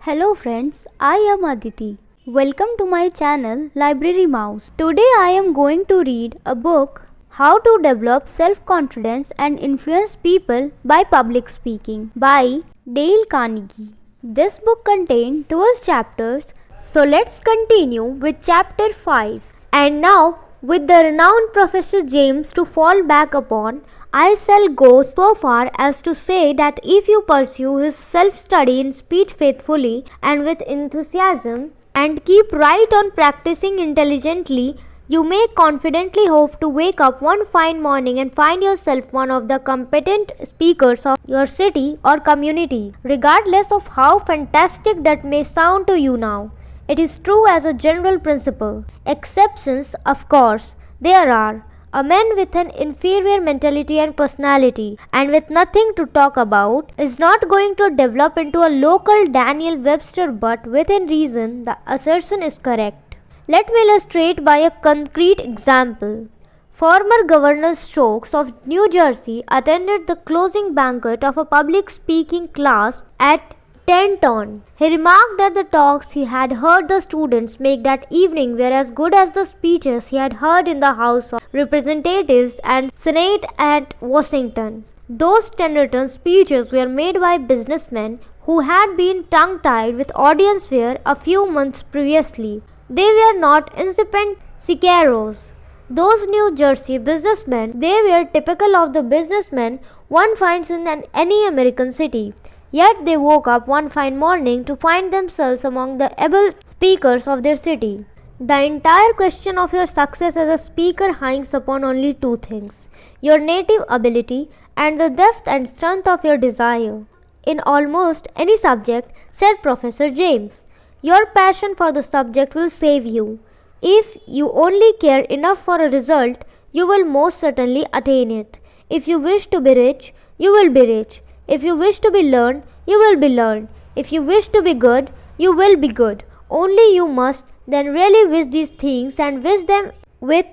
Hello friends, I am Aditi. Welcome to my channel Library Mouse. Today I am going to read a book, How to Develop Self-Confidence and Influence People by Public Speaking by Dale Carnegie. This book contains 12 chapters, so let's continue with chapter 5. And now, with the renowned Professor James to fall back upon, I shall go so far as to say that if you pursue his self-study in speech faithfully and with enthusiasm, and keep right on practicing intelligently, you may confidently hope to wake up one fine morning and find yourself one of the competent speakers of your city or community, regardless of how fantastic that may sound to you now. It is true as a general principle. Exceptions, of course, there are. A man with an inferior mentality and personality and with nothing to talk about is not going to develop into a local Daniel Webster, but within reason the assertion is correct. Let me illustrate by a concrete example. Former Governor Stokes of New Jersey attended the closing banquet of a public speaking class at Tenton. He remarked that the talks he had heard the students make that evening were as good as the speeches he had heard in the House of Representatives and Senate at Washington. Those Tenton speeches were made by businessmen who had been tongue-tied with audience fear a few months previously. They were not incipient sicaros. Those New Jersey businessmen, they were typical of the businessmen one finds in any American city. Yet they woke up one fine morning to find themselves among the able speakers of their city. The entire question of your success as a speaker hangs upon only two things: your native ability and the depth and strength of your desire. In almost any subject, said Professor James, your passion for the subject will save you. If you only care enough for a result, you will most certainly attain it. If you wish to be rich, you will be rich. If you wish to be learned, you will be learned. If you wish to be good, you will be good. Only you must then really wish these things and wish them with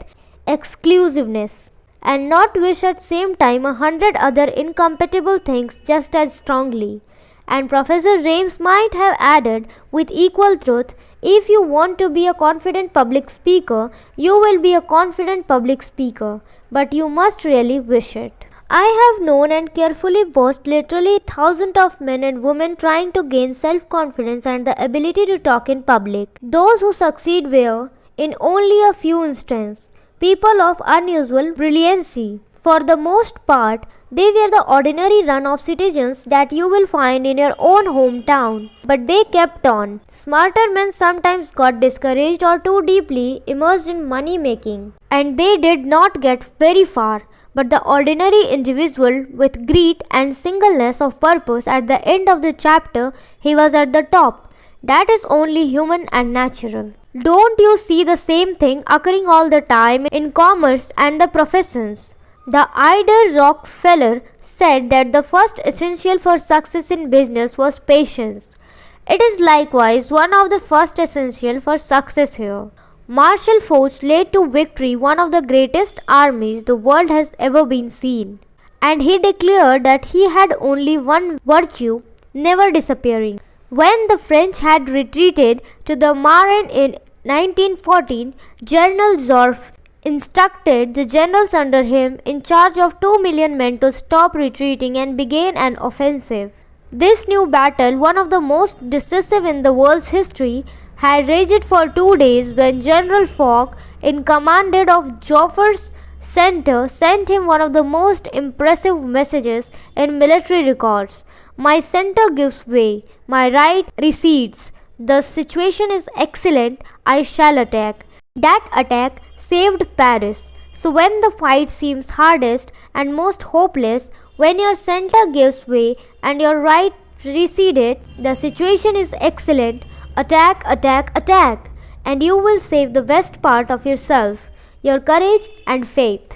exclusiveness, and not wish at same time 100 other incompatible things just as strongly. And Professor James might have added with equal truth, if you want to be a confident public speaker, you will be a confident public speaker, but you must really wish it. I have known and carefully watched literally thousands of men and women trying to gain self-confidence and the ability to talk in public. Those who succeed were, in only a few instances, people of unusual brilliancy. For the most part, they were the ordinary run of citizens that you will find in your own hometown. But they kept on. Smarter men sometimes got discouraged or too deeply immersed in money making, and they did not get very far. But the ordinary individual with grit and singleness of purpose, at the end of the chapter, he was at the top. That is only human and natural. Don't you see the same thing occurring all the time in commerce and the professions? The Ida Rockefeller said that the first essential for success in business was patience. It is likewise one of the first essential for success here. Marshal Foch led to victory one of the greatest armies the world has ever been seen, and he declared that he had only one virtue, never disappearing. When the French had retreated to the Marne in 1914, General Zorf instructed the generals under him in charge of 2 million men to stop retreating and begin an offensive. This new battle, one of the most decisive in the world's history, had raged for 2 days when General Foch, in command of Joffre's center, sent him one of the most impressive messages in military records. My center gives way, my right recedes. The situation is excellent, I shall attack. That attack saved Paris. So when the fight seems hardest and most hopeless, when your center gives way and your right receded, the situation is excellent. Attack, attack, attack, and you will save the best part of yourself, your courage and faith.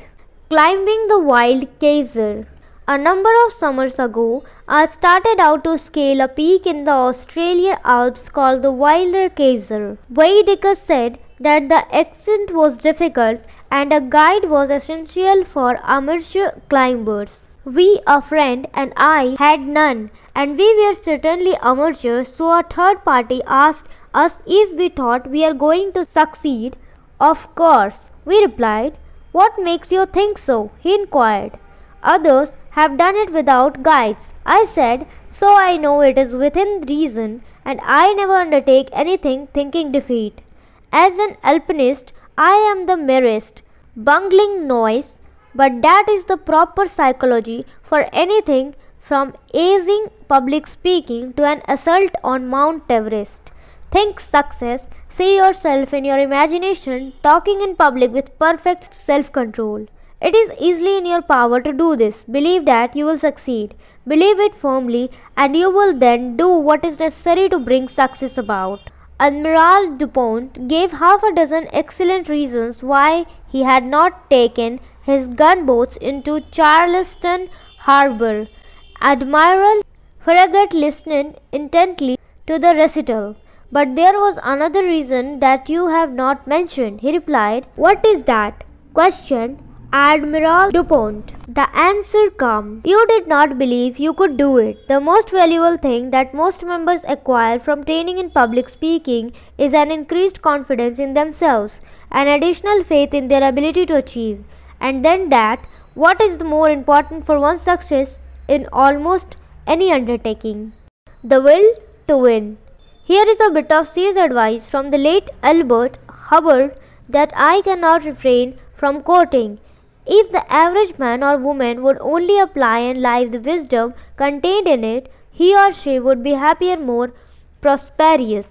Climbing the Wild Geyser. A number of summers ago, I started out to scale a peak in the Australian Alps called the Wild Geyser. Vaidikas said that the ascent was difficult and a guide was essential for amateur climbers. We, a friend and I, had none, and we were certainly amateurs, so a third party asked us if we thought we are going to succeed. Of course, we replied. What makes you think so? He inquired. Others have done it without guides, I said, so I know it is within reason, and I never undertake anything thinking defeat. As an alpinist, I am the merest bungling noise, but that is the proper psychology for anything from acing public speaking to an assault on Mount Everest. Think success, see yourself in your imagination talking in public with perfect self-control. It is easily in your power to do this. Believe that you will succeed. Believe it firmly, and you will then do what is necessary to bring success about. Admiral DuPont gave half a dozen excellent reasons why he had not taken his gunboats into Charleston Harbor. Admiral Farragut listened intently to the recital. But there was another reason that you have not mentioned, he replied. What is that? Questioned Admiral DuPont. The answer come. You did not believe you could do it. The most valuable thing that most members acquire from training in public speaking is an increased confidence in themselves, an additional faith in their ability to achieve, and then that, what is the more important for one's success in almost any undertaking? The will to win. Here is a bit of sage advice from the late Albert Hubbard that I cannot refrain from quoting. If the average man or woman would only apply and live the wisdom contained in it, he or she would be happier, more prosperous.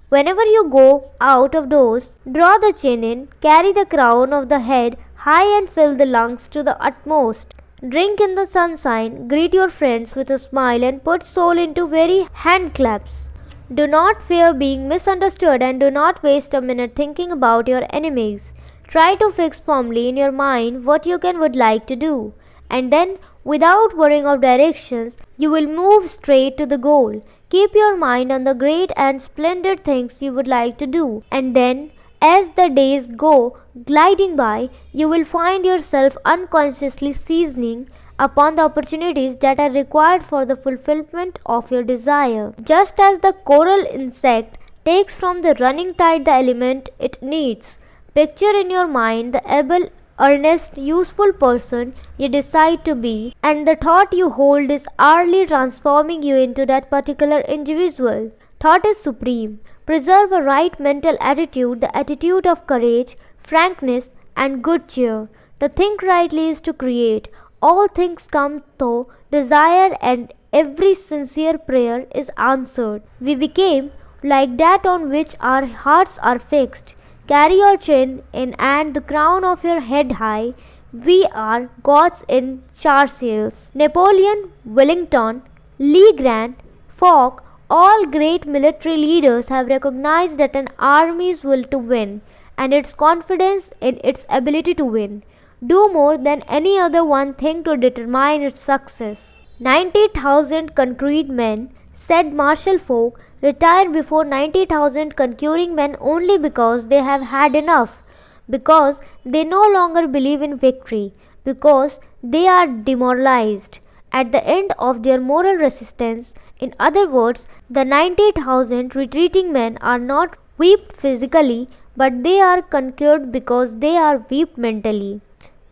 Whenever you go out of doors, draw the chin in, carry the crown of the head high and fill the lungs to the utmost. Drink in the sunshine, greet your friends with a smile and put soul into very handclaps. Do not fear being misunderstood and do not waste a minute thinking about your enemies. Try to fix firmly in your mind what you would like to do, and then, without worrying of directions, you will move straight to the goal. Keep your mind on the great and splendid things you would like to do, and then, as the days go gliding by, you will find yourself unconsciously seizing upon the opportunities that are required for the fulfillment of your desire. Just as the coral insect takes from the running tide the element it needs, picture in your mind the able, earnest, useful person you decide to be, and the thought you hold is hourly transforming you into that particular individual. Thought is supreme. Preserve a right mental attitude, the attitude of courage, frankness, and good cheer. To think rightly is to create. All things come through desire, and every sincere prayer is answered. We became like that on which our hearts are fixed. Carry your chin in and the crown of your head high. We are gods in chariots. Napoleon, Wellington, Lee Grant, Falk, all great military leaders have recognized that an army's will to win and its confidence in its ability to win do more than any other one thing to determine its success. 90,000 concrete men, said Marshal Falk, retire before 90,000 concurring men only because they have had enough, because they no longer believe in victory, because they are demoralized at the end of their moral resistance. In other words, the 90,000 retreating men are not weak physically, but they are conquered because they are weak mentally,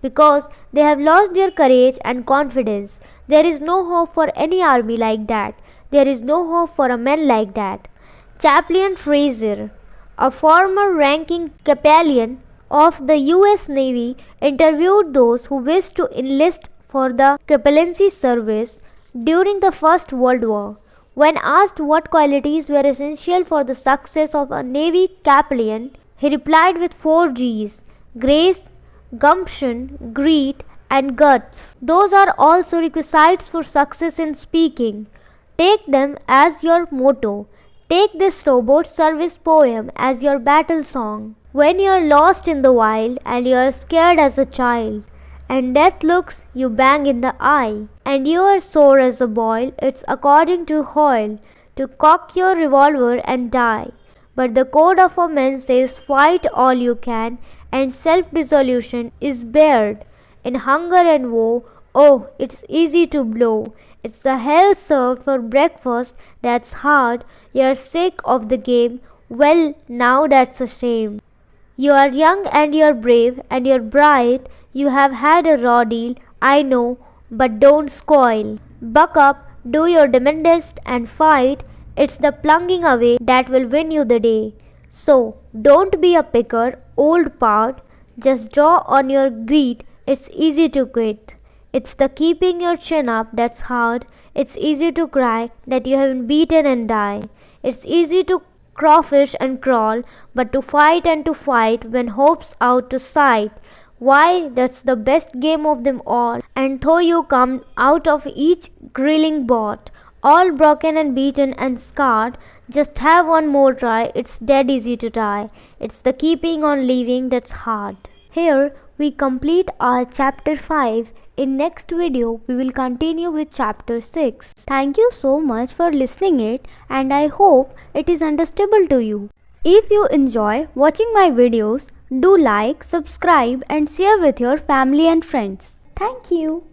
because they have lost their courage and confidence. There is no hope for any army like that. There is no hope for a man like that. Chaplain Fraser, a former ranking capellan of the U.S. Navy, interviewed those who wished to enlist for the capellancy service during the First World War. When asked what qualities were essential for the success of a Navy capellan, he replied with 4 G's: grace, gumption, greed, and guts. Those are also requisites for success in speaking. Take them as your motto. Take this robot service poem as your battle song. When you are lost in the wild and you are scared as a child, and death looks you bang in the eye, and you are sore as a boil, it's according to Hoyle to cock your revolver and die. But the code of a man says fight all you can, and self-dissolution is bared. In hunger and woe, oh, it's easy to blow. It's the hell served for breakfast that's hard. You're sick of the game. Well, now that's a shame. You are young and you're brave and you're bright. You have had a raw deal, I know, but don't spoil. Buck up, do your damnedest and fight. It's the plunging away that will win you the day. So, don't be a picker, old part. Just draw on your greed. It's easy to quit. It's the keeping your chin up that's hard. It's easy to cry that you have been beaten and die. It's easy to crawfish and crawl, but to fight and to fight when hope's out to sight. Why, that's the best game of them all. And though you come out of each grilling bout, all broken and beaten and scarred, just have one more try. It's dead easy to die. It's the keeping on living that's hard. Here we complete our chapter 5. In next video, we will continue with chapter 6. Thank you so much for listening it, and I hope it is understandable to you. If you enjoy watching my videos, do like, subscribe and share with your family and friends. Thank you.